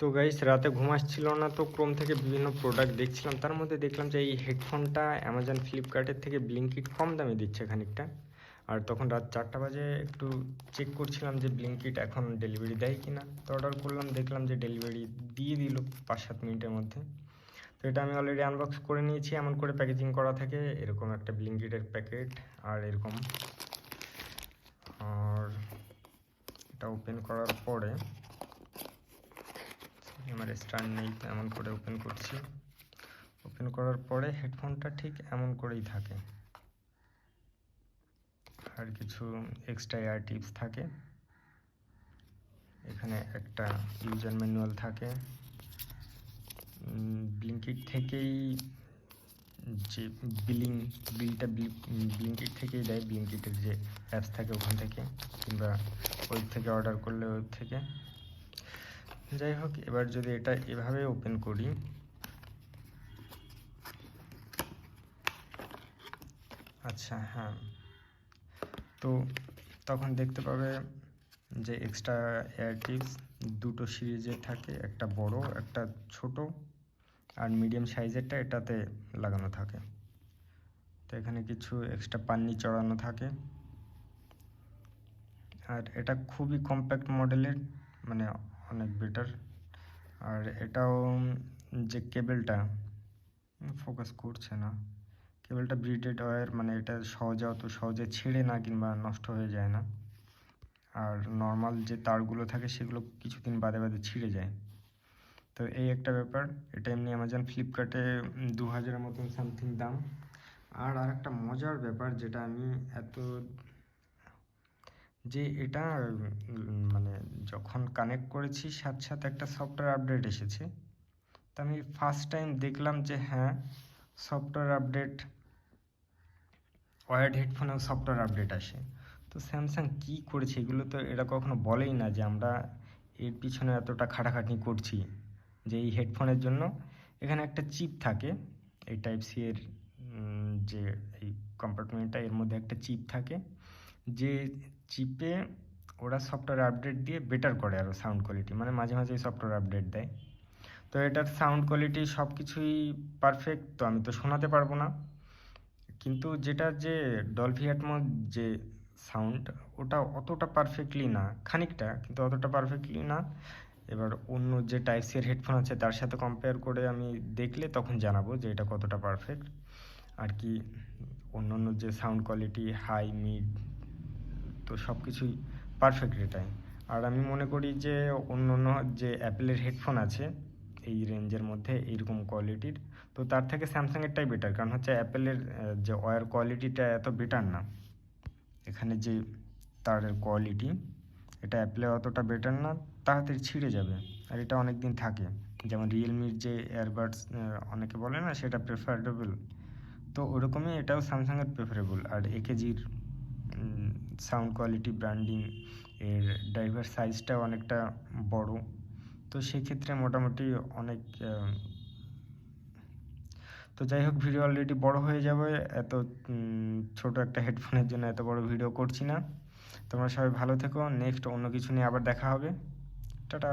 তো গাইস রাতে ঘুম আসছিল না, তো ক্রোম থেকে বিভিন্ন প্রোডাক্ট দেখছিলাম, তার মধ্যে দেখলাম যে এই হেডফোনটা অ্যামাজন ফ্লিপকার্টের থেকে ব্লিঙ্কিট কম দামে দিচ্ছে খানিকটা। আর তখন রাত 4টা বাজে, একটু চেক করছিলাম যে ব্লিঙ্কিট এখন ডেলিভারি দেয় কি না। তো অর্ডার করলাম, দেখলাম যে ডেলিভারি দিয়ে দিল 5-7 মিনিটের মধ্যে। তো এটা আমি অলরেডি আনবক্স করে নিয়েছি, এমন করে প্যাকেজিং করা থাকে, এরকম একটা ব্লিঙ্কিটের প্যাকেট আর এরকম। আর এটা ওপেন করার পরে আমার স্ট্যান্ড নেই, এমন করে ওপেন করছি। ওপেন করার পরে হেডফোনটা ঠিক এমন করেই থাকে, আর কিছু এক্সট্রা এয়ার টিপস থাকে। এখানে একটা ইউজার ম্যানুয়াল থাকে। ব্লিঙ্কিট থেকেই যে বিলটা ব্লিঙ্কিট থেকেই দেয়, ব্লিঙ্কিটের যে অ্যাপস থাকে ওখান থেকে, কিংবা ওয়েব থেকে অর্ডার করলে ওয়েব থেকে। যাই হোক, এবার যদি এটা এভাবে ওপেন করি, আচ্ছা হ্যাঁ, তো তখন দেখতে পাবে যে এক্সট্রা এয়ার টিপস দুটো সিরিজের থাকে, একটা বড় একটা ছোট, আর মিডিয়াম সাইজেরটা এটাতে লাগানো থাকে। তো এখানে কিছু এক্সট্রা পান্নি চড়ানো থাকে। আর এটা খুবই কম্প্যাক্ট মডেলের, মানে অনেক বেটার। আর এটাও যে কেবেলটা ফোকাস করছে না, কেবেলটা ব্রিডেড ওয়্যার, মানে এটা অত সহজে ছিঁড়ে না কিংবা নষ্ট হয়ে যায় না। আর নর্মাল যে তারগুলো থাকে সেগুলো কিছুদিন বাদে বাদে ছিঁড়ে যায়। তো এই একটা ব্যাপার। এটা এমনি অ্যামাজন ফ্লিপকার্টে 2000-এর মতন সামথিং দাম। আর একটা মজার ব্যাপার, যেটা আমি এত যে এটা মানে যখন কানেক্ট করেছি সাথে সাথে একটা সফটওয়্যার আপডেট এসেছে। তো আমি ফার্স্ট টাইম দেখলাম যে হ্যাঁ, সফটওয়্যার আপডেট, ওয়্যার্ড হেডফোনেও সফটওয়্যার আপডেট আসে। তো স্যামসাং কী করেছে, এগুলো তো এরা কখনো বলেই না যে আমরা এর পিছনে এতটা খাটাখাটনি করছি যে এই হেডফোনের জন্য। এখানে একটা চিপ থাকে, এই টাইপ সি এর যে এই কম্পার্টমেন্টটা, এর মধ্যে একটা চিপ থাকে, যে চিপে ওরা সফটওয়্যার আপডেট দিয়ে বেটার করে আরও সাউন্ড কোয়ালিটি, মানে মাঝে মাঝে সফটওয়্যার আপডেট দেয়। তো এটার সাউন্ড কোয়ালিটি সব কিছুই পারফেক্ট, তো আমি তো শোনাতে পারবো না, কিন্তু যেটা যে ডলফি অ্যাটমস যে সাউন্ড, ওটা অতটা পারফেক্টলি না, খানিকটা, কিন্তু অতটা পারফেক্টলি না। এবার অন্য যে টাইপ সি এর হেডফোন আছে তার সাথে কম্পেয়ার করে আমি দেখলে তখন জানাবো যে এটা কতটা পারফেক্ট আর কি। অন্য অন্য যে সাউন্ড কোয়ালিটি হাই মিড, তো সব কিছুই পারফেক্ট এটাই। আর আমি মনে করি যে অন্য অন্য যে অ্যাপেলের হেডফোন আছে এই রেঞ্জের মধ্যে এইরকম কোয়ালিটির, তো তার থেকে স্যামসাংয়েরটাই বেটার। কারণ হচ্ছে অ্যাপেলের যে ওয়্যার কোয়ালিটিটা এত বেটার না, এখানে যে তারের কোয়ালিটি, এটা অ্যাপেলে অতটা বেটার না, তাড়াতাড়ি ছিঁড়ে যাবে। আর এটা অনেক দিন থাকে, যেমন রিয়েলমির যে এয়ারবাডস অনেকে বলে না সেটা প্রেফারেবল, তো ওরকমই এটাও স্যামসাংয়ের প্রেফারেবল। আর একেজির সাউন্ড কোয়ালিটি, ব্র্যান্ডিং, এর ড্রাইভার সাইজটাও অনেকটা বড়, তো সেক্ষেত্রে মোটামুটি অনেক। তো যাই হোক, ভিডিও অলরেডি বড় হয়ে যাবে, এত ছোট একটা হেডফোনের জন্য এত বড় ভিডিও করছি না। তোমরা সবাই ভালো থেকো, নেক্সট অন্য কিছু নিয়ে আবার দেখা হবে। টাটা।